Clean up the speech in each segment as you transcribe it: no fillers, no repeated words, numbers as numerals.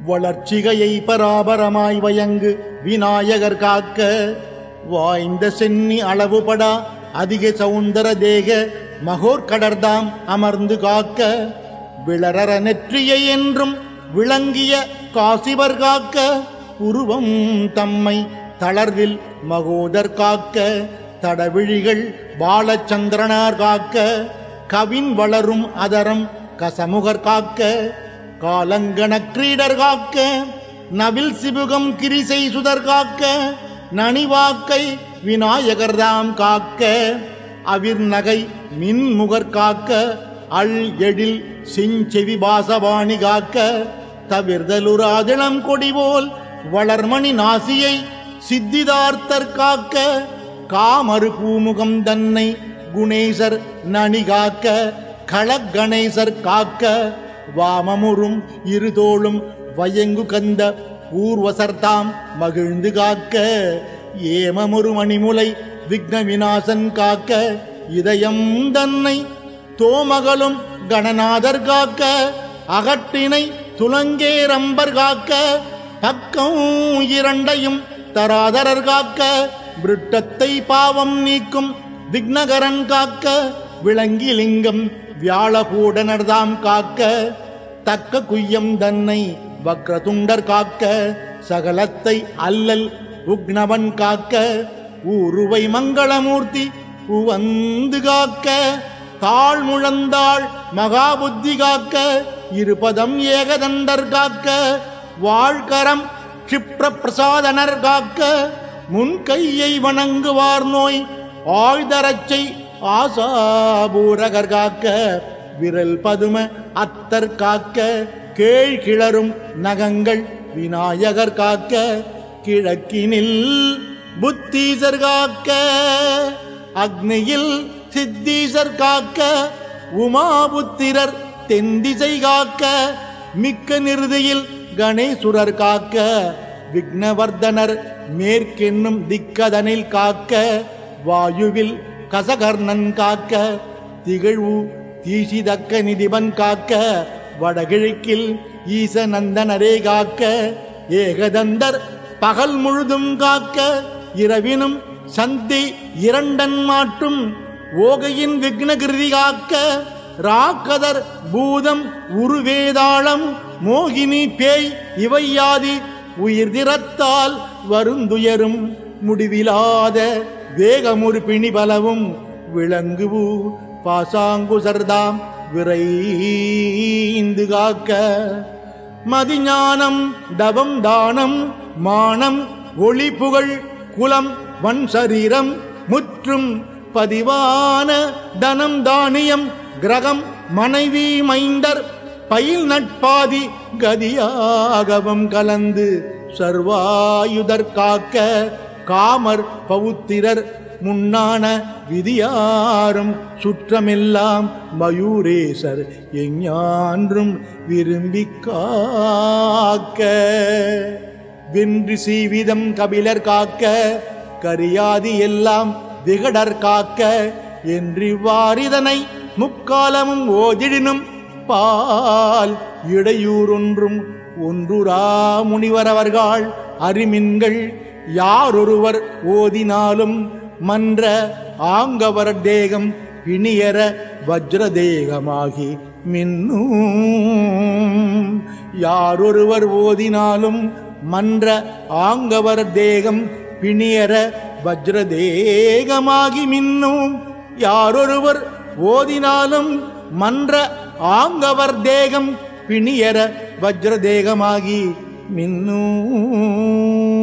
வளர்ச்சிகையை பராபரமாய் வயங்கு விநாயகர் காக்க வாய்ந்த சென்னி அளவுபடா அதிக சவுந்தர தேக மகோர்கடர்தாம் அமர்ந்து காக்க விளரற நெற்றியை என்றும் விளங்கிய காசிவர் காக்க உருவம் தம்மை தளர்வில் மகோதர் காக்க தடவிழிகள் பாலச்சந்திரனார் காக்க கவின் வளரும் அதரம் கசமுகர் காக்க காலங்கண கிரீடர் காக்க நவில் சிபுகம் கிரிசை சுதர் காக்க நனிவாக்கை விநாயகர்தாம் காக்க அவிர் நகை மின்முகர் காக்க அள் எழில் செஞ்செவி பாசவாணி காக்க தவிர்தலுராதிளம் கொடிபோல் வளர்மணி நாசியை சித்திதார்த்தர் காக்க காமறு பூமுகம் தன்னை குணேசர் நனி காக்க களகணேசர் காக்க வாமமுறும் இருதோளும் வயங்கு கந்த ஊர்வசர்தாம் மகிழ்ந்து காக்க ஏமமுறு மணிமுலை விக்ன விநாசன் காக்க இதயம் தன்னை தோமகளும் கணநாதர் காக்க அகட்டினை துலங்கேரம்பர் காக்க பக்கம் இரண்டையும் தராதரர் காக்க விருட்டத்தை பாவம் நீக்கும் விக்னகரன் காக்க விளங்கிலிங்கம் வியாழகூடனர்தாம் காக்க தக்க குய்யம் தன்னை வக்ரதுண்டர் காக்க சகலத்தை அல்லல் உக்னவன் காக்க ஊருவை மங்களமூர்த்தி உவந்து காக்க தாழ் முழந்தாள் மகாபுத்தி காக்க இருபதம் ஏகதண்டர் காக்க வாழ்கரம் க்ஷிப்ர பிரசாதனர் காக்க முன்கையை வணங்குவார் நோய் ஆழ்தரச்சை ஆசாபூரகர் காக்க விரல் பதும அத்தர் காக்க கேள் கிளரும் நகங்கள் விநாயகர் காக்க கிழக்கினில் புத்தீசர் காக்க அக்னியில் சித்தீசர் காக்க உமாபுத்திரர் தென்திசை காக்க மிக்க நிறுதியில் கணேசுரர் காக்க விக்னவர்தனர் மேற்கென்னும் திக்கதனில் காக்க வாயுவில் கசகர்ணன் காக்க திகழ்வு தீசிதக்க நிதிபன் காக்க வடகிழக்கில் ஈசநந்தனரே காக்க ஏகதந்தர் பகல் முழுதும் காக்க இரவினும் சந்தி இரண்டன் மாற்றும் ஓகையின் விக்னகிருதி காக்க ராக்கதர் பூதம் உருவேதாளம் மோகினி பேய் இவையாதி உயிர் திறத்தால் வருந்துயரும் முடிவிலாத வேகமுறு பிணி பலவும் விளங்குவு பாசாங்குசர்தாம் விரைந்து காக்க மதிஞானம் தவம் தானம் மானம் ஒளி புகழ் குலம் வன் சரீரம் முற்றும் பதிவான தனம் தானியம் கிரகம் மனைவி மைந்தர் பயில் நட்பாதி கதியாகவும் கலந்து சர்வாயுதர் காக்க காமர் பவுத்திரர் முன்னான விதியாரும் சுற்றமெல்லாம் மயூரேசர் எஞ்ஞான்றும் விரும்பி காக்க வென்று சீவிதம் கபிலர் காக்க கரியாதி எல்லாம் விகடர் காக்க என்றிவ்வாறிதனை முக்காலமும் ஓதிடினும் பால் இடையூறொன்றும் ஒன்றுரா முனிவரவர்கள் அறிமின்கள் யாரொருவர் ஓதினாலும் மன்ற ஆங்கவர் தேகம் பிணியர வஜ்ரதேகமாகி மின்னும் யாரொருவர் ஓதினாலும் மன்ற ஆங்கவர் தேகம் பிணியர வஜ்ரதேகமாகி மின்னும் யாரொருவர் ஓதினாலும் மன்ற ஆங்கவர் தேகம் பிணியர வஜ்ரதேகமாகி மின்னும்.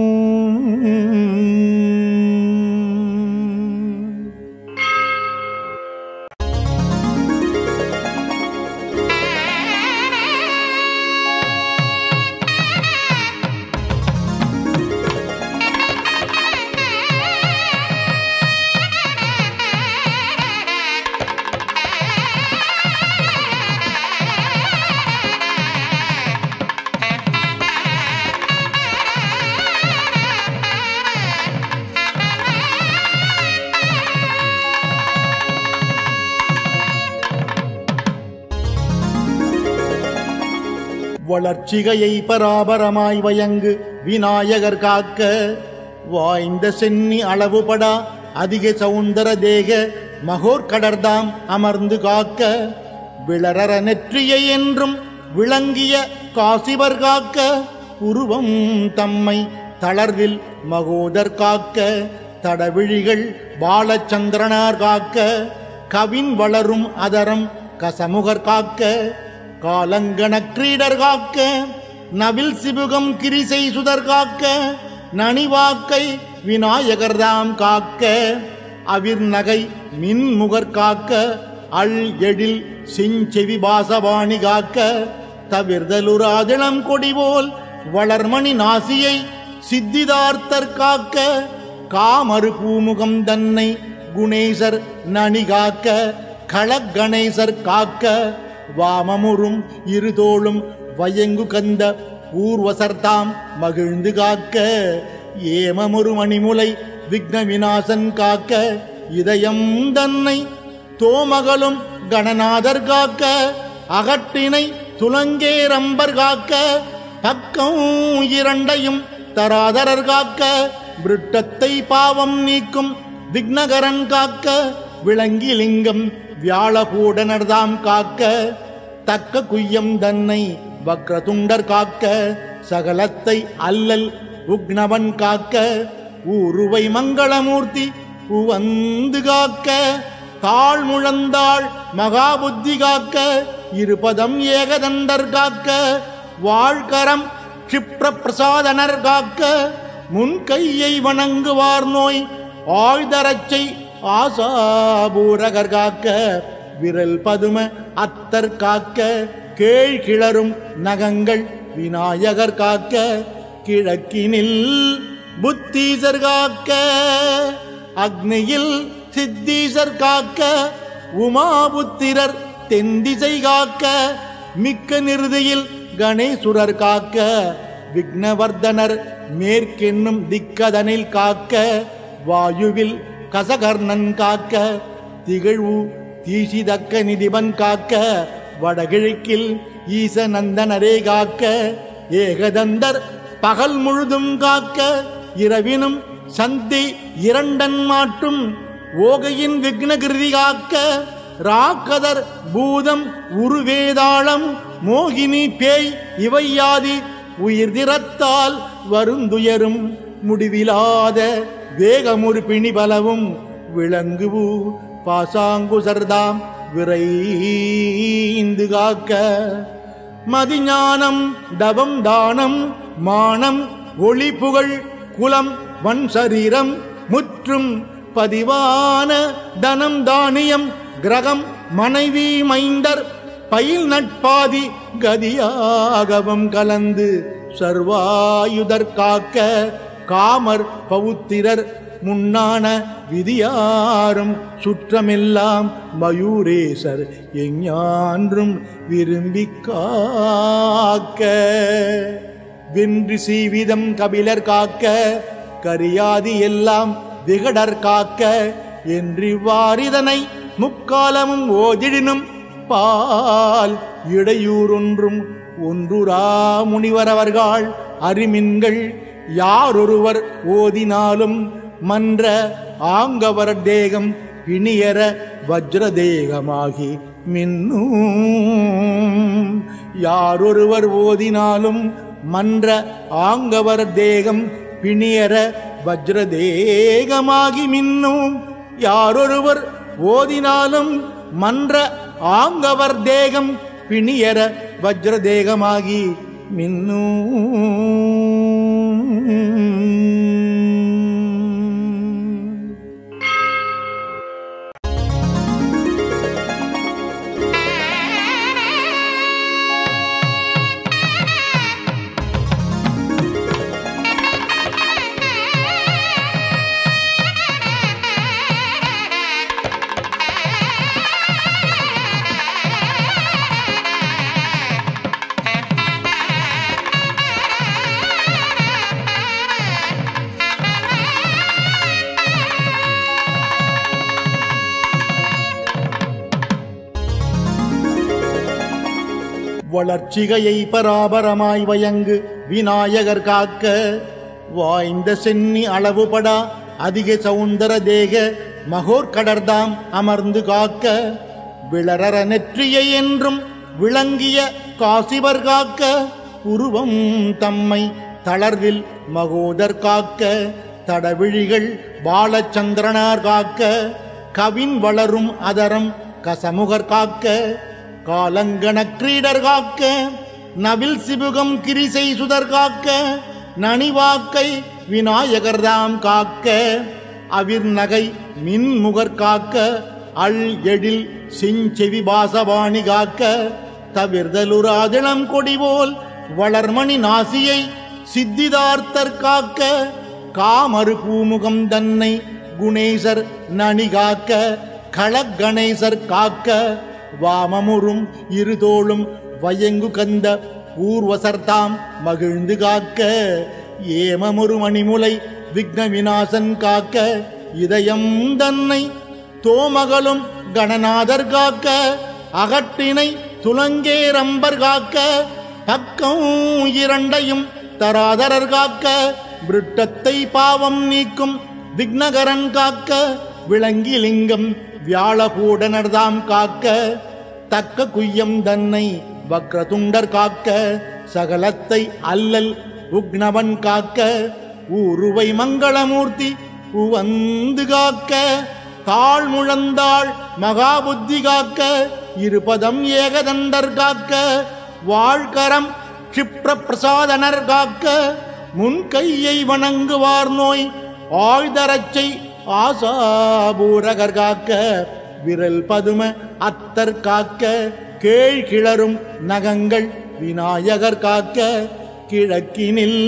வளர்ச்சிகையை பராபரமாய் வயங்கு விநாயகர் காக்க வாய்ந்த சென்னி அளவுபடா அதிக சவுந்தர தேக மகோர்கடர்தாம் அமர்ந்து காக்க விளரற நெற்றியை என்றும் விளங்கிய காசிவர் காக்க உருவம் தம்மை தளர்வில் மகோதர் காக்க தடவிழிகள் பாலச்சந்திரனார் காக்க கவின் வளரும் அதரம் கசமுகர் காக்க காலங்கண கிரீடர் காக்க நவில் சிபுகம் கிரிசை சுதர் காக்க நனிவாக்கை விநாயகர்தாம் காக்க அவிர்நகை மின்முகர் காக்க அள் எழில் செஞ்செவி பாசவாணி காக்க தவிர்தலுராதிளம் கொடிபோல் வளர்மணி நாசியை சித்திதார்த்தர் காக்க காமறு பூமுகம் தன்னை குணேசர் நனி காக்க களகணேசர் காக்க வாமமுறும் இருதோளும் வயங்கு கந்த ஊர்வசர்தாம் மகிழ்ந்து காக்க ஏமமுறு மணிமுலை விக்ன விநாசன் காக்க இதயம் தன்னை தோமகளும் கணநாதர் காக்க அகட்டினை துலங்கேரம்பர் காக்க பக்கம் இரண்டையும் தராதரர் காக்க விருட்டத்தை பாவம் நீக்கும் விக்னகரன் காக்க விளங்கிலிங்கம் வியாழகூடனர்தாம் காக்க தக்க குய்யம் தன்னை வக்ரதுண்டர் காக்க சகலத்தை அல்லல் உக்னவன் காக்க ஊருவை மங்களமூர்த்தி உவந்து காக்க தாழ் முழந்தாள் மகாபுத்தி காக்க இருபதம் ஏகதண்டர் காக்க வாழ்கரம் க்ஷிப்ர பிரசாதனர் காக்க முன்கையை வணங்குவார் நோய் ஆழ்தரச்சை ஆசாபூரகர் காக்க விரல் பதும அத்தர் காக்க கேழ் கிளரும் நகங்கள் விநாயகர் காக்க கிழக்கினில் புத்தீசர் காக்க அக்னியில் சித்தீசர் காக்க உமாபுத்திரர் தென்திசை காக்க மிக்க நிறுதியில் கணேசுரர் காக்க விக்னவர்தனர் மேற்கென்னும் திக்கதனில் காக்க வாயுவில் கசகர்ணன் காக்க திகழ்வு தீசிதக்க நிதிபன் காக்க வடகிழக்கில் ஈசநந்தனரே காக்க ஏகதந்தர் பகல் முழுதும் காக்க இரவினும் சந்தி இரண்டன் மாட்டும் ஓகையின் விக்னகிருதி காக்க ராக்கதர் பூதம் உருவேதாளம் மோகினி பேய் இவையாதி உயிர்திறத்தால் வருந்துயரும் முடிவிலாத வேகமுறு பிணிபலவும் விளங்குவு பாசாங்குசர்தாம் விரைந்து காக்க மதிஞானம் தவம் தானம் மானம் ஒளி புகழ் குலம் வன் சரீரம் முற்றும் பதிவான தனம் தானியம் கிரகம் மனைவி மைந்தர் பயில் நட்பாதி கதியாகவும் கலந்து சர்வாயுதர் காக்க காமர் பவுத்திரர் முன்னான விதியாரும் சுற்றமெல்லாம் மயூரேசர் எஞ்ஞான்றும் விரும்பி காக்க வென்று சீவிதம் கபிலர் காக்க கரியாதி எல்லாம் விகடர் காக்க என்றிவ்வாறிதனை முக்காலமும் ஓதிடினும் பால் இடையூறொன்றும் ஒன்றுரா முனிவரவர்கள் அறிமின்கள் யாரொருவர் ஓதினாலும் மன்ற ஆங்கவர் தேகம் பிணியர வஜ்ரதேகமாகி மின்னும் யாரொருவர் ஓதினாலும் மன்ற ஆங்கவர் தேகம் பிணியர வஜ்ரதேகமாகி மின்னும் யாரொருவர் ஓதினாலும் மன்ற ஆங்கவர் தேகம் பிணியர வஜ்ரதேகமாகி மின்னும் வளர்ச்சிகையை பராபரமாய் வயங்கு விநாயகர் காக்க வாய்ந்த சென்னி அளவுபடா அதிக சவுந்தர தேக மகோர்கடர்தாம் அமர்ந்து காக்க விளரற நெற்றியை என்றும் விளங்கிய காசிவர் காக்க உருவம் தம்மை தளர்வில் மகோதர் காக்க தடவிழிகள் பாலச்சந்திரனார் காக்க கவின் வளரும் அதரம் கசமுகர் காக்க காலங்கண கிரீடர் காக்க நவில் சிபுகம் கிரிசை சுதர் காக்க நனிவாக்கை விநாயகர்தாம் காக்க அவிர்நகை மின்முகர் காக்க அள் எழில் செஞ்செவி பாசவாணி காக்க தவிர்தலுராதிளம் கொடிபோல் வளர்மணி நாசியை சித்திதார்த்தர் காக்க காமறு பூமுகம் தன்னை குணேசர் நனி காக்க களகணேசர் காக்க வாமமுறும் இருதோளும் வயங்கு கந்த ஊர்வசர்தாம் மகிழ்ந்து காக்க ஏமமுறு மணிமுலை விக்ன விநாசன் காக்க இதயம் தன்னை தோமகளும் கணநாதர் காக்க அகட்டினை துலங்கேரம்பர் காக்க பக்கம் இரண்டையும் தராதரர் காக்க விருட்டத்தை பாவம் நீக்கும் விக்னகரன் காக்க விளங்கிலிங்கம் வியாழபூடனர்தாம் காக்க தக்க குய்யம் தன்னை வக்ரதுண்டர் காக்க சகலத்தை அல்லல் உக்னவன் காக்க ஊருவை மங்களமூர்த்தி உவந்து காக்க தாழ் முழந்தாள் மகாபுத்தி காக்க இருபதம் ஏகதண்டர் காக்க வாழ்கரம் க்ஷிப்ர பிரசாதனர் காக்க முன்கையை வணங்குவார் நோய் ஆழ்தரச்சை ஆசாபூரகர் காக்க விரல் பதும அத்தர் காக்க கேழ் கிளரும் நகங்கள் விநாயகர் காக்க கிழக்கினில்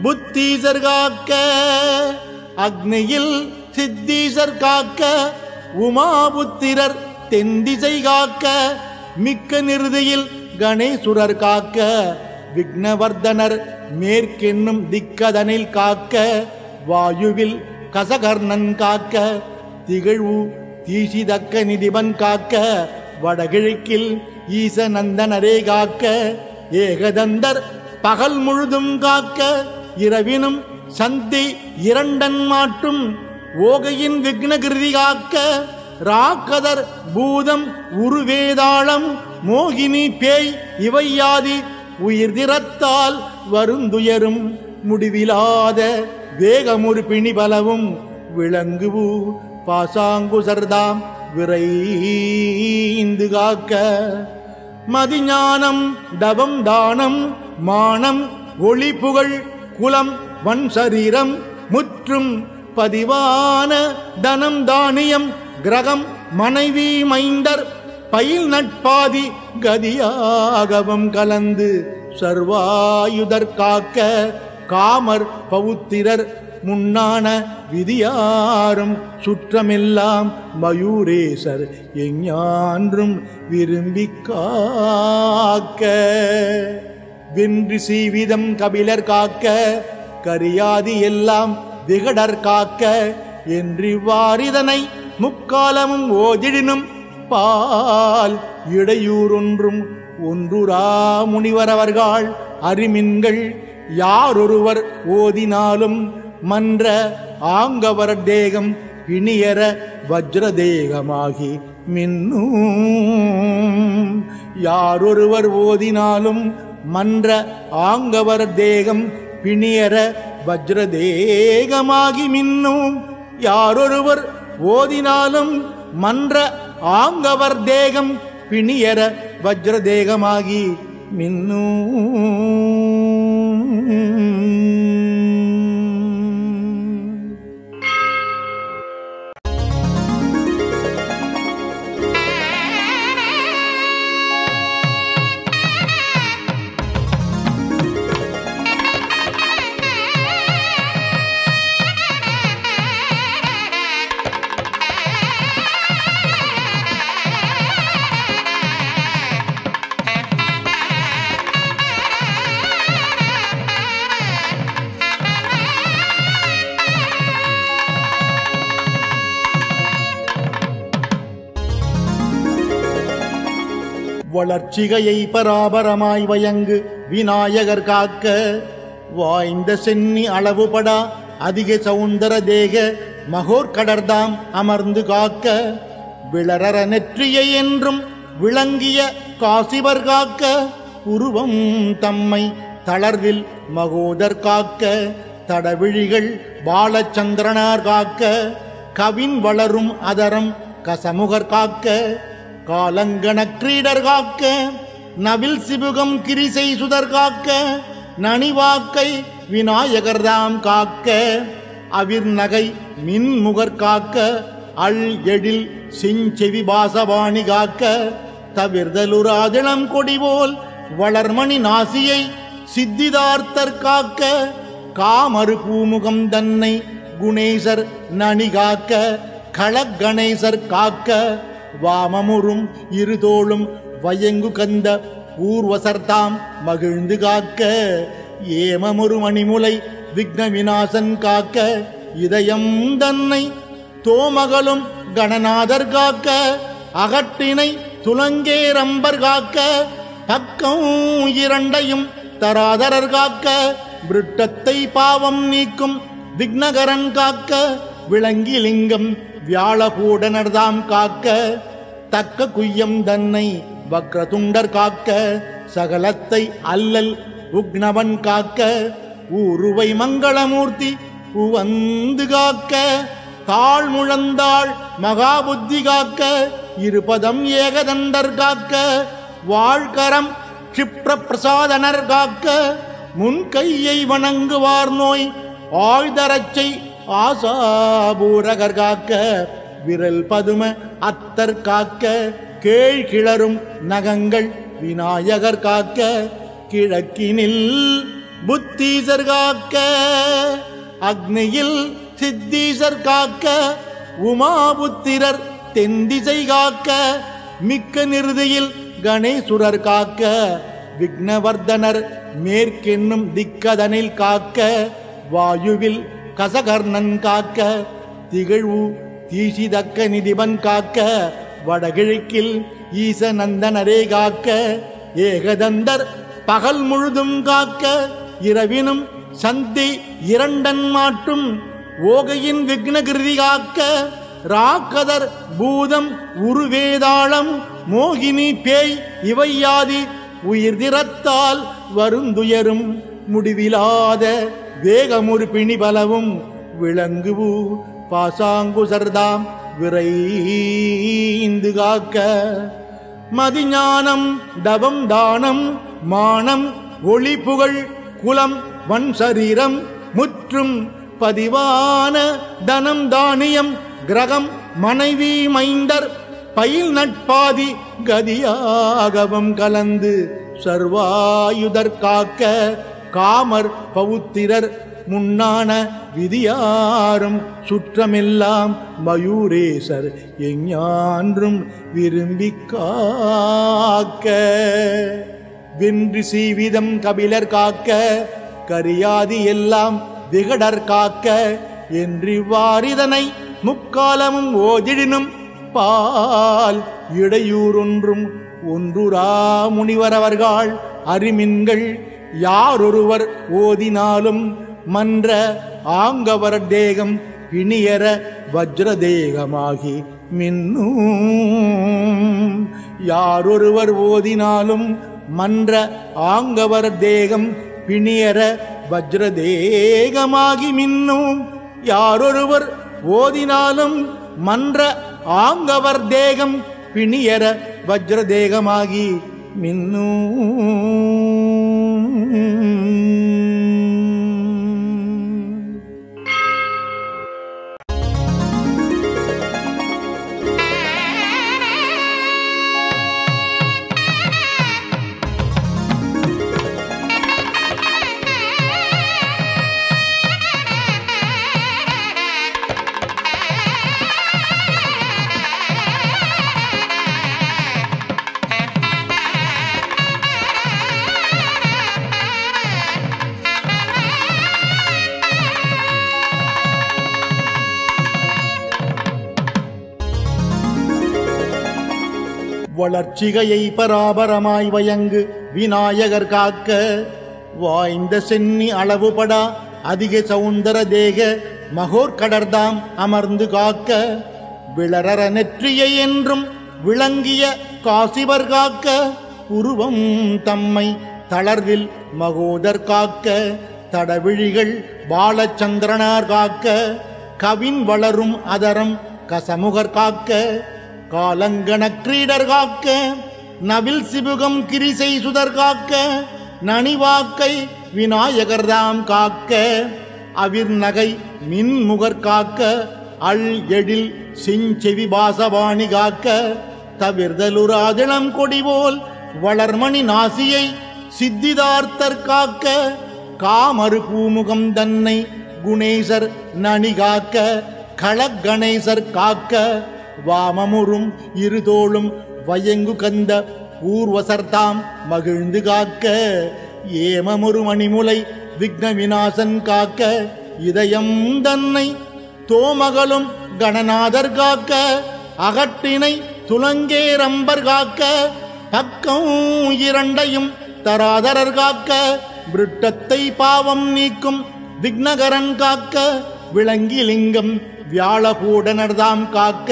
புத்தீசர் காக்க அக்னியில் சித்தீசர் காக்க உமாபுத்திரர் தென்திசை காக்க மிக்க நிறுதியில் கணேசுரர் காக்க விக்னவர்தனர் மேற்கென்னும் திக்கதனில் காக்க வாயுவில் கசகர்ணன் காக்க திகழ்வு தீசிதக்க நிதிபன் காக்க வடகிழக்கில் ஈசநந்தனரே காக்க ஏகதந்தர் பகல் முழுதும் காக்க இரவினும் சந்தி இரண்டன் மாற்றும் ஓகையின் விக்னகிருதி காக்க ராக்கதர் பூதம் உருவேதாளம் மோகினி பேய் இவையாதி உயிர் திறத்தால் வருந்துயரும் முடிவிலாத வேகமுறு பிணிபலவும் விளங்குவு பாசாங்குசர்தாம் விரைந்து காக்க மதிஞானம் தவம் தானம் மானம் ஒளி புகழ் குலம் வன் சரீரம் முற்றும் பதிவான தனம் தானியம் கிரகம் மனைவி மைந்தர் பயில் நட்பாதி கதியாகவும் கலந்து சர்வாயுதர் காக்க காமர் பவுத்திரர் முன்னான விதியாரும் சுற்றமெல்லாம் மயூரேசர் எஞ்ஞான்றும் விரும்பி காக்க வென்று சீவிதம் கபிலர் காக்க கரியாதி எல்லாம் விகடர் காக்க என்றிவ்வாறிதனை முக்காலமும் ஓதிடினும் பால் இடையூறொன்றும் ஒன்றுரா முனிவரவர்கள் அறிமின்கள் யாரொருவர் ஓதினாலும் மன்ற ஆங்கவர் தேகம் பிணியர வஜ்ரதேகமாகி மின்னும் யாரொருவர் ஓதினாலும் மன்ற ஆங்கவர் தேகம் பிணியர வஜ்ரதேகமாகி மின்னும் யாரொருவர் ஓதினாலும் மன்ற ஆங்கவர் தேகம் பிணியர வஜ்ரதேகமாகி மின்னும் வளர்ச்சிகையை பராபரமாய் வயங்கு விநாயகர் காக்க வாய்ந்த சென்னி அளவுபடா அதிக சௌந்தர தேக மகோர்கடர்தாம் அமர்ந்து காக்க விளரற நெற்றியை என்றும் விளங்கிய காசிவர் காக்க உருவம் தம்மை தளர்வில் மகோதர் காக்க தடவிழிகள் பாலச்சந்திரனார் காக்க கவின் வளரும் அதரம் கசமுகர் காக்க காலங்கண கிரீடர் காக்க நவில் சிபுகம் கிரிசை சுதர் காக்க நனிவாக்கை விநாயகர்தாம் காக்க அவிர் நகை மின்முகர் காக்க அள் எழில் செஞ்செவி பாசவாணி காக்க தவிர்தலுராதிளம் கொடிபோல் வளர்மணி நாசியை சித்திதார்த்தர் காக்க காமறு பூமுகம் தன்னை குணேசர் நனி காக்க களகணேசர் காக்க வாமமுறும் இருதோளும் வயங்கு கந்த பூர்வசர்தாம் மகிழ்ந்து காக்க ஏமமுறு மணிமுலை விக்ன விநாசன் காக்க இதயம் தன்னை தோமகளும் கணநாதர் காக்க அகட்டினை துலங்கேரம்பர் காக்க பக்கம் இரண்டையும் தராதரர் காக்க விருட்டத்தை பாவம் நீக்கும் விக்னகரன் காக்க விளங்கிலிங்கம் வியாழகூடனர்தாம் காக்க தக்க குய்யம் தன்னை வக்ரதுண்டர் காக்க சகலத்தை அல்லல் உக்னவன் காக்க ஊருவை மங்களமூர்த்தி உவந்து காக்க தாழ் முழந்தாள் மகாபுத்தி காக்க இருபதம் ஏகதண்டர் காக்க வாழ்கரம் க்ஷிப்ர பிரசாதனர் காக்க முன்கையை வணங்குவார் நோய் ஆழ்தரச்சை ஆசாபூரகர் காக்க விரல் பதும அத்தர் காக்க கேழ் கிளரும் நகங்கள் விநாயகர் காக்க கிழக்கினில் புத்தீசர் காக்க அக்னியில் சித்தீசர் காக்க உமாபுத்திரர் தென்திசை காக்க மிக்க நிறுதியில் கணேசுரர் காக்க விக்னவர்தனர் மேற்கென்னும் திக்கதனில் காக்க வாயுவில் கசகர்ணன் காக்க திகழ்வு தீசிதக்க நிதிபன் காக்க வடகிழக்கில் ஈசநந்தனரே காக்க ஏகதந்தர் பகல் முழுதும் காக்க இரவினும் சந்தி இரண்டன் மாட்டும் ஓகையின் விக்னகிருதி காக்க ராக்கதர் பூதம் உருவேதாளம் மோகினி பேய் இவையாதி உயிர் திறத்தால் வருந்துயரும் முடிவிலாத வேகமுறு பிணிபலவும் விளங்குவு பாசாங்குசர்தாம் விரைந்து காக்க மதிஞானம் தவம் தானம் மானம் ஒளி புகழ் குலம் வன் சரீரம் முற்றும் பதிவான தனம் தானியம் கிரகம் மனைவி மைந்தர் பயில் நட்பாதி கதியாகவும் கலந்து சர்வாயுதர் காக்க காமர் பவுத்திரர் முன்னான விதியாரும் சுற்றமெல்லாம் மயூரேசர் எஞ்ஞான்றும் விரும்பி காக்க வென்று சீவிதம் கபிலர் காக்க கரியாதி எல்லாம் விகடர் காக்க என்று வாரிதனை முக்காலமும் ஓதிடினும் பால் இடையூறொன்றும் ஒன்றுரா முனிவரவர்கள் அறிமின்கள் யாரொருவர் ஓதினாலும் மன்ற ஆங்கவர் தேகம் பிணியர வஜ்ரதேகமாகி மின்னும் யாரொருவர் ஓதினாலும் மன்ற ஆங்கவர் தேகம் பிணியர வஜ்ரதேகமாகி மின்னும் யாரொருவர் ஓதினாலும் மன்ற ஆங்கவர் தேகம் பிணியர வஜ்ரதேகமாகி மின்னும் வளர்ச்சிகையை பராபரமாய் வயங்கு விநாயகர் காக்க வாய்ந்த சென்னி அளவுபடா அதிக சவுந்தர தேக மகோர்கடர்தாம் அமர்ந்து காக்க விளரற நெற்றியை என்றும் விளங்கிய காசிவர் காக்க உருவம் தம்மை தளர்வில் மகோதர் காக்க தடவிழிகள் பாலச்சந்திரனார் காக்க கவின் வளரும் அதரம் கசமுகர் காக்க காலங்கண கிரீடர் காக்க நவில் சிபுகம் கிரிசை சுதர் காக்க நனிவாக்கை விநாயகர்தாம் காக்க அவிர்நகை மின்முகர் காக்க அள் எழில் சிஞ்செவி பாசவாணி காக்க தவிர்தலுராதிளம் கொடிபோல் வளர்மணி நாசியை சித்திதார்த்தர் காக்க காமறு பூமுகம் தன்னை குணேசர் நனி காக்க களகணேசர் காக்க வாமமுறும் இருதோளும் வயங்கு கந்த ஊர்வசர்தாம் மகிழ்ந்து காக்க ஏமமுறு மணிமுலை விக்ன விநாசன் காக்க இதயம் தன்னை தோமகளும் கணநாதர் காக்க அகட்டினை துலங்கேரம்பர் காக்க பக்கம் இரண்டையும் தராதரர் காக்க விருட்டத்தை பாவம் நீக்கும் விக்னகரன் காக்க விளங்கிலிங்கம் வியாழகூடனர்தாம் காக்க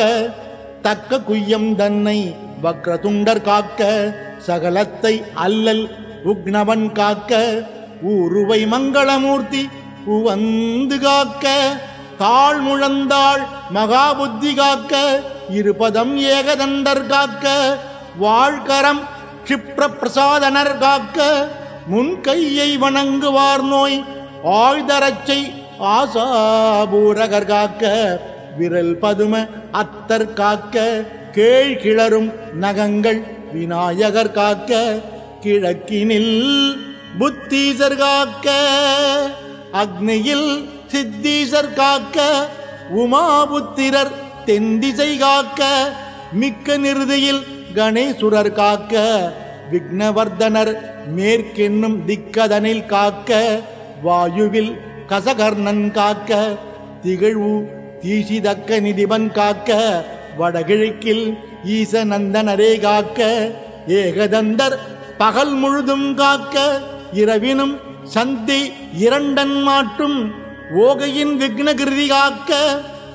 தக்க குய்யம் தன்னை வக்ரதுண்டர் காக்க சகலத்தை அல்லல் உக்னவன் காக்க ஊருவை மங்களமூர்த்தி உவந்து காக்க தாழ் முழந்தாள் மகாபுத்தி காக்க இருபதம் ஏகதண்டர் காக்க வாழ்கரம் க்ஷிப்ர பிரசாதனர் காக்க முன்கையை வணங்குவார் நோய் ஆழ்தரச்சை ஆசாபூரகர் காக்க விரல் பதும அத்தர் காக்க கேழ் கிளரும் நகங்கள் விநாயகர் காக்க கிழக்கினில் புத்தீசர் காக்க அக்னியில் சித்தீசர் காக்க உமாபுத்திரர் தென்திசை காக்க மிக்க நிருதியில் கணேசுரர் காக்க விக்னவர்தனர் மேற்கென்னும் திக்கதனில் காக்க வாயுவில் கசகர்ணன் காக்க திகழ்வு தீசிதக்க நிதிபன் காக்க வடகிழக்கில் ஈசநந்தனரே காக்க ஏகதந்தர் பகல் முழுதும் காக்க இரவினும் சந்தி இரண்டன் மாட்டும் ஓகையின் விக்னகிருதி காக்க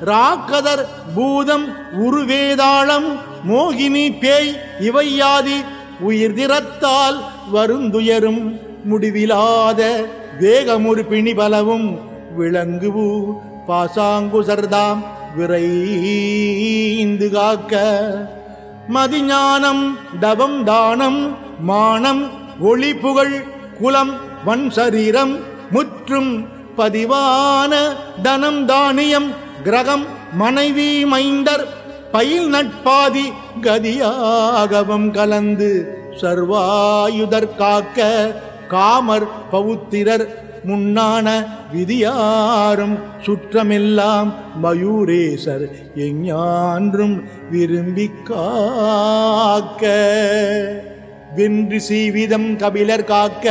ராக்கதர் பூதம் உருவேதாளம் மோகினி பேய் இவையாதி உயிர் திறத்தால் வருந்துயரும் முடிவிலாத வேகமுறு பிணிபலவும் விளங்குவு பாசாங்குசர்தாம் விரைந்து காக்க மதிஞானம் தவம் தானம் மானம் ஒளி புகழ் குலம் வன் சரீரம் முற்றும் பதிவான தனம் தானியம் கிரகம் மனைவி மைந்தர் பயில் நட்பாதி கதியாகவும் கலந்து சர்வாயுதர் காக்க காமர் பவுத்திரர் முன்னான விதியாரும் சுற்றமெல்லாம் மயூரேசர் எஞ்ஞான்றும் விரும்பி காக்க வென்று சீவிதம் கபிலர் காக்க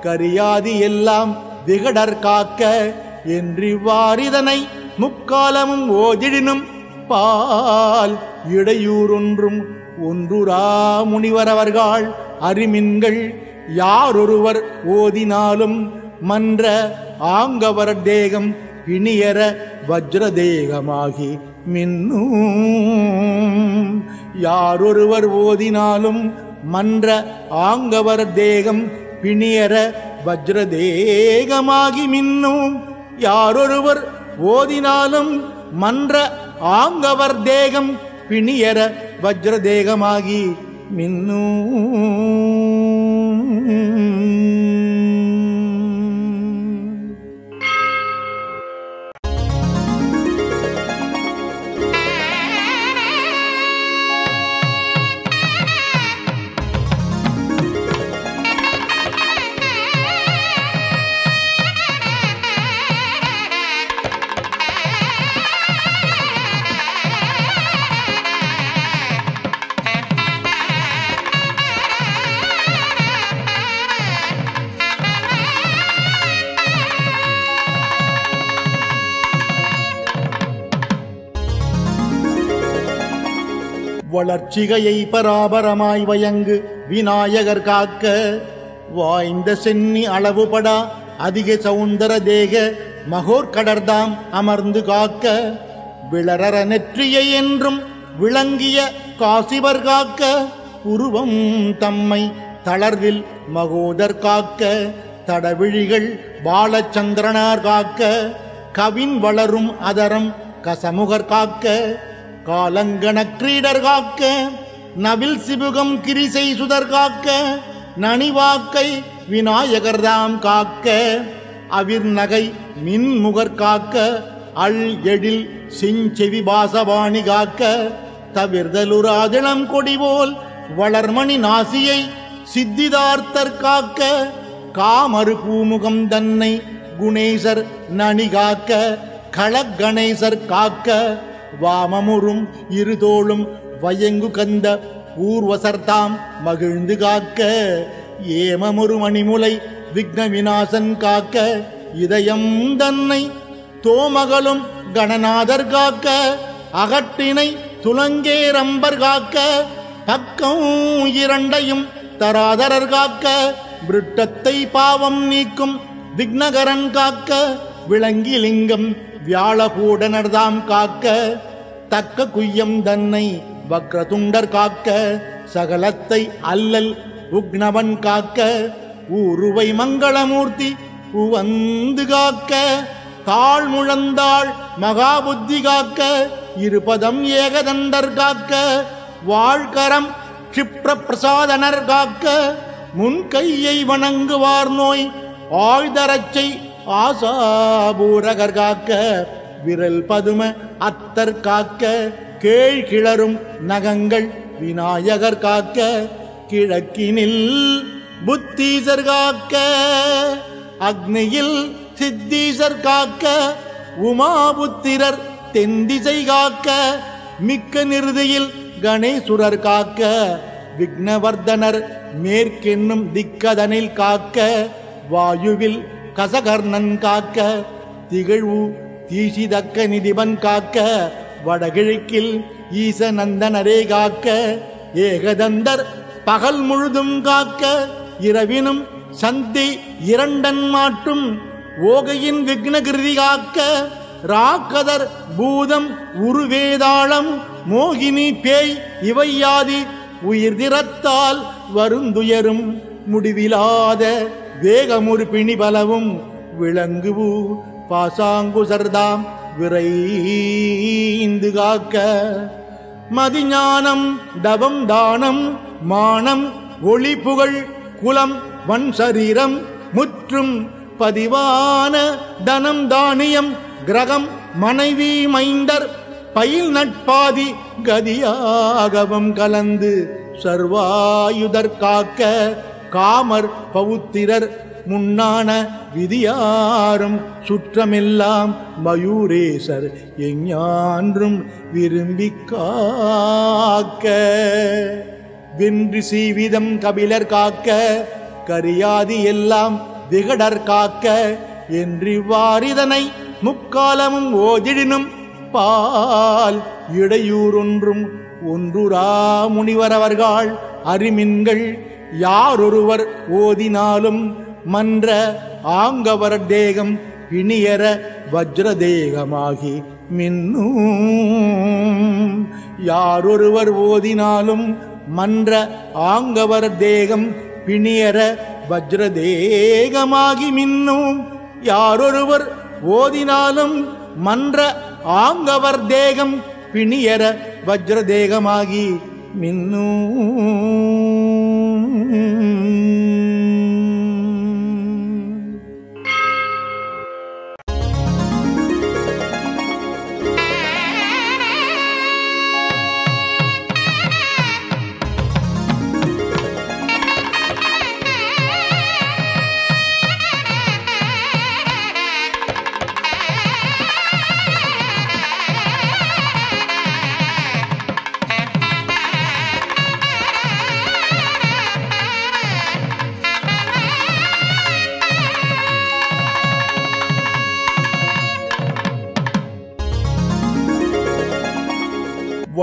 கரியாதி எல்லாம் விகடர் காக்க என்றிவ்வாறிதனை முக்காலமும் ஓதிடினும் பால் இடையூறொன்றும் ஒன்றுரா முனிவரவர்கள் அறிமின்கள் யாரொருவர் ஓதினாலும் மன்ற ஆங்கவர் தேகம் பிணியர வஜ்ரதேகமாகி மின்னும் யாரொருவர் ஓதினாலும் மன்ற ஆங்கவர் தேகம் பிணியர வஜ்ரதேகமாகி மின்னும் யாரொருவர் ஓதினாலும் மன்ற ஆங்கவர் தேகம் பிணியர வஜ்ரதேகமாகி மின்னும் வளர்ச்சிகையை பராபரமாய் வயங்கு விநாயகர் காக்க வாய்ந்த சென்னி அளவுபடா அதிக சௌந்தர தேக மகோர்கடர்தாம் அமர்ந்து காக்க விளரற நெற்றியை என்றும் விளங்கிய காசிவர் காக்க உருவம் தம்மை தளர்வில் மகோதர் காக்க தடவிழிகள் பாலச்சந்திரனார் காக்க கவின் வளரும் அதரம் கசமுகர் காக்க காலங்கண கிரீடர் காக்க நவில் சிபுகம் கிரிசை சுதர் காக்க நனிவாக்கை விநாயகர்தாம் காக்க அவிர் நகை மின்முகர் காக்க அள் எழில் செஞ்செவி பாசவாணி காக்க தவிர்தலுராதிளம் கொடிபோல் வளர்மணி நாசியை சித்திதார்த்தர் காக்க காமறு பூமுகம் தன்னை குணேசர் நனி காக்க களகணேசர் காக்க வாமமுறும் இருதோளும் வயங்கு கந்த ஊர்வசர்தாம் மகிழ்ந்து காக்க ஏமமுறு மணிமுலை விக்ன விநாசன் காக்க இதயம் தன்னை தோமகளும் கணநாதர் காக்க அகட்டினை துலங்கேரம்பர் காக்க பக்கம் இரண்டையும் தராதரர் காக்க விருட்டத்தை பாவம் நீக்கும் விக்னகரன் காக்க விளங்கிலிங்கம் வியாழகூடனர்தாம் காக்க தக்க குய்யம் தன்னை வக்ரதுண்டர் காக்க சகலத்தை அல்லல் உக்னவன் காக்க ஊருவை மங்களமூர்த்தி உவந்து காக்க தாழ் முழந்தாள் மகாபுத்தி காக்க இருபதம் ஏகதண்டர் காக்க வாழ்கரம் க்ஷிப்ர பிரசாதனர் காக்க முன்கையை வணங்குவார் நோய் ஆழ்தரச்சை ஆசாபூரகர் காக்க விரல் பதும அத்தர் காக்க கேள் கிளரும் நகங்கள் விநாயகர் காக்க கிழக்கினில் புத்தீசர் காக்க அக்னியில் சித்தீசர் காக்க உமாபுத்திரர் தென்திசை காக்க மிக்க நிறுதியில் கணேசுரர் காக்க விக்னவர்தனர் மேற்கென்னும் திக்கதனில் காக்க வாயுவில் கசகர்ணன் காக்க திகழ்வு தீசிதக்க நிதிபன் காக்க வடகிழக்கில் ஈசநந்தனரே காக்க ஏகதந்தர் பகல் முழுதும் காக்க இரவினும் சந்தி இரண்டன் மாட்டும் ஓகையின் விக்னகிருதி காக்க ராக்கதர் பூதம் உருவேதாளம் மோகினி பேய் இவையாதி உயிர் திறத்தால் வருந்துயரும் முடிவிலாத வேகமுறு பிணிபலவும் விளங்குவு பாசாங்குசர்தாம் விரைந்து காக்க மதிஞானம் தவம் தானம் மானம் ஒளி புகழ் குலம் வன் சரீரம் முற்றும் பதிவான தனம் தானியம் கிரகம் மனைவி மைந்தர் பயில் நட்பாதி கதியாகவும் கலந்து சர்வாயுதர் காக்க காமர் பவுத்திரர் முன்னான விதியாரும் சுற்றமெல்லாம் மயூரேசர் எஞ்ஞான்றும் விரும்பி காக்க வென்று சீவிதம் கபிலர் காக்க கரியாதி எல்லாம் விகடர் காக்க என்றிவ்வாறிதனை முக்காலமும் ஓதிடினும் பால் இடையூறொன்றும் ஒன்றுரா முனிவரவர்கள் அறிமின்கள் யாரொருவர் ஓதினாலும் மன்ற ஆங்கவர் தேகம் பிணியர வஜ்ரதேகமாகி மின்னும் யாரொருவர் ஓதினாலும் மன்ற ஆங்கவர் தேகம் பிணியர வஜ்ரதேகமாகி மின்னும் யாரொருவர் ஓதினாலும் மன்ற ஆங்கவர் தேகம் பிணியர வஜ்ரதேகமாகி மின்னும்.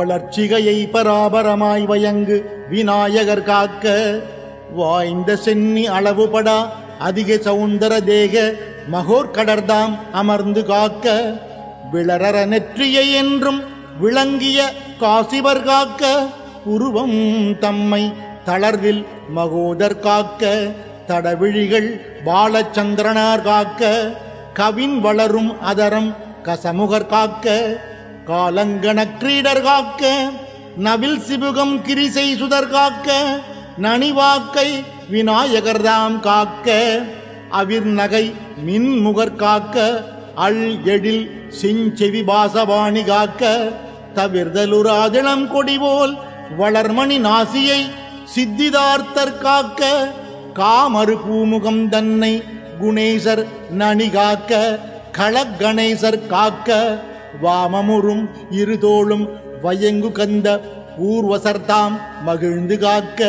வளர்ச்சிகையை பராபரமாய் வயங்கு விநாயகர் காக்க வாய்ந்த சென்னி அளவுபடா அதிக சௌந்தர தேக மகோர்கடர்தாம் அமர்ந்து காக்க விளரற நெற்றியை என்றும் விளங்கிய காசிவர் காக்க உருவம் தம்மை தளர்வில் மகோதர் காக்க தடவிழிகள் பாலச்சந்திரனார் காக்க கவின் வளரும் அதரம் கசமுகர் காக்க காலங்கண கிரீடர் காக்க நவில் சிபுகம் கிரிசை சுதர் காக்க நனிவாக்கை விநாயகர்தாம் காக்க அவிர்நகை மின்முகர் காக்க அள் எழில் சிஞ்செவி பாசவாணி காக்க தவிர்தலுராதிளம் கொடிபோல் வளர்மணி நாசியை சித்திதார்த்தர் காக்க காமறு பூமுகம் தன்னை குணேசர் நனி காக்க களகணேசர் காக்க வாமமுறும் இருதோளும் வயங்கு கந்த ஊர்வசர்தாம் மகிழ்ந்து காக்க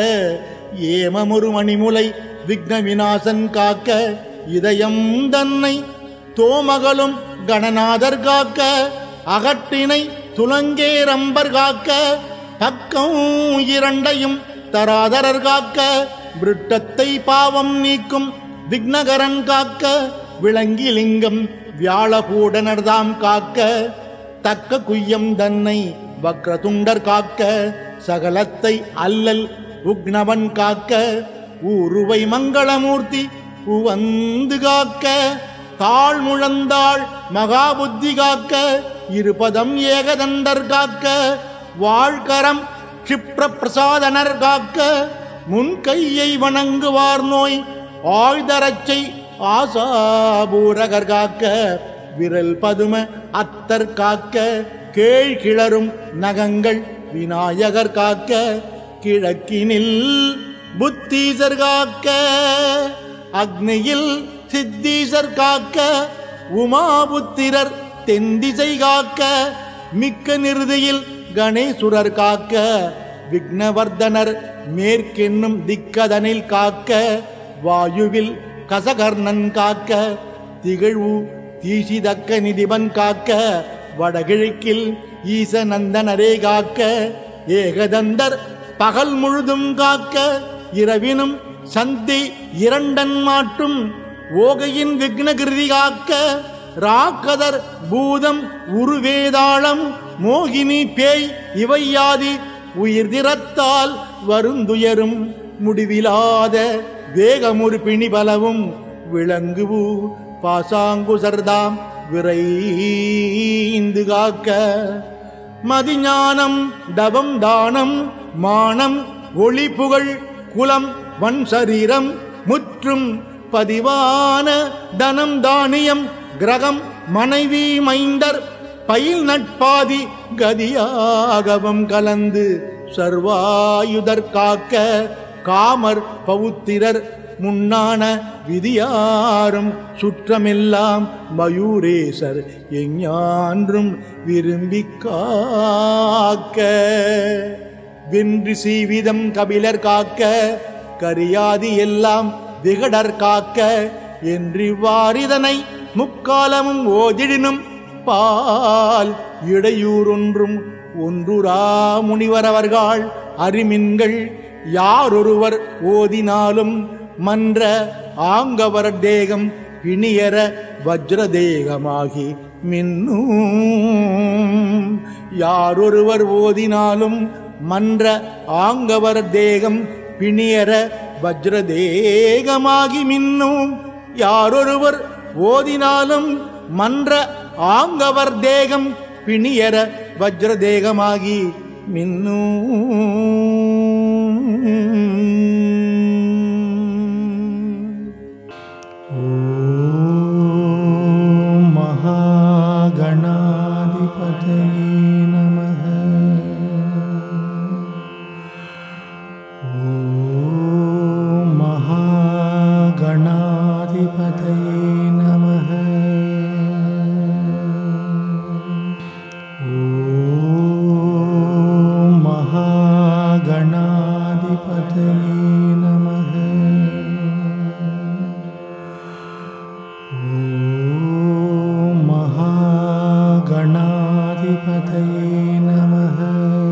ஏமமுறு மணிமுலை விக்ன விநாசன் காக்க இதயம் தன்னை தோமகளும் கணநாதர் காக்க அகட்டினை துலங்கேரம்பர் காக்க பக்கம் இரண்டையும் தராதரர் காக்க விருட்டத்தை பாவம் நீக்கும் விக்னகரன் காக்க விளங்கிலிங்கம் வியாழகூடனர்தாம் காக்க தக்க குய்யம் தன்னை வக்ரதுண்டர் காக்க சகலத்தை அல்லல் உக்னவன் காக்க ஊருவை மங்களமூர்த்தி உவந்து காக்க தாழ் முழந்தாள் மகாபுத்தி காக்க இருபதம் ஏகதண்டர் காக்க வாழ்கரம் க்ஷிப்ர பிரசாதனர் காக்க முன்கையை வணங்குவார் நோய் ஆழ்தரச்சை ஆசாபூரகர் காக்க விரல் பதும அத்தர் காக்க கேழ் கிளரும் நகங்கள் விநாயகர் காக்க கிழக்கினில் புத்தீசர் காக்க அக்னியில் சித்தீசர் காக்க உமாபுத்திரர் தென்திசை காக்க மிக்க நிறுதியில் கணேசுரர் காக்க விக்னவர்தனர் மேற்கென்னும் திக்கதனில் காக்க வாயுவில் கசகர்ணன் காக்க திகழ்வு தீசிதக்க நிதிபன் காக்க வடகிழக்கில் ஈசநந்தனரே காக்க ஏகதந்தர் பகல் முழுதும் காக்க இரவினும் சந்தி இரண்டன் மாட்டும் ஓகையின் விக்னகிருதி காக்க ராக்கதர் பூதம் உருவேதாளம் மோகினி பேய் இவையாதி உயிர்திறத்தால் வருந்துயரும் முடிவிலாத வேகமுறு பிணிபலவும் விளங்குவு பாசாங்குசர்தாம் விரைந்து காக்க மதிஞானம் தவம் தானம் மானம் ஒளி புகழ் குலம் வன் சரீரம் முற்றும் பதிவான தனம் தானியம் கிரகம் மனைவி மைந்தர் பயில் நட்பாதி கதியாகவும் கலந்து சர்வாயுதர் காக்க காமர் பவுத்திரர் முன்னான விதியாரும் சுற்றமெல்லாம் மயூரேசர் எஞ்ஞான்றும் விரும்பி காக்க வென்று சீவிதம் கபிலர் காக்க கரியாதி எல்லாம் விகடர் காக்க என்றிவ்வாறிதனை முக்காலமும் ஓதிடினும் பால் இடையூறொன்றும் ஒன்றுரா முனிவரவர்கள் அறிமின்கள் யாரொருவர் ஓதினாலும் மன்ற ஆங்கவர் தேகம் பிணியர வஜ்ரதேகமாகி மின்னும் யாரொருவர் ஓதினாலும் மன்ற ஆங்கவர் தேகம் பிணியர வஜ்ரதேகமாகி மின்னும் யாரொருவர் ஓதினாலும் மன்ற ஆங்கவர் தேகம் பிணியர வஜ்ரதேகமாகி மின்னும் गणाधिपतये नमः।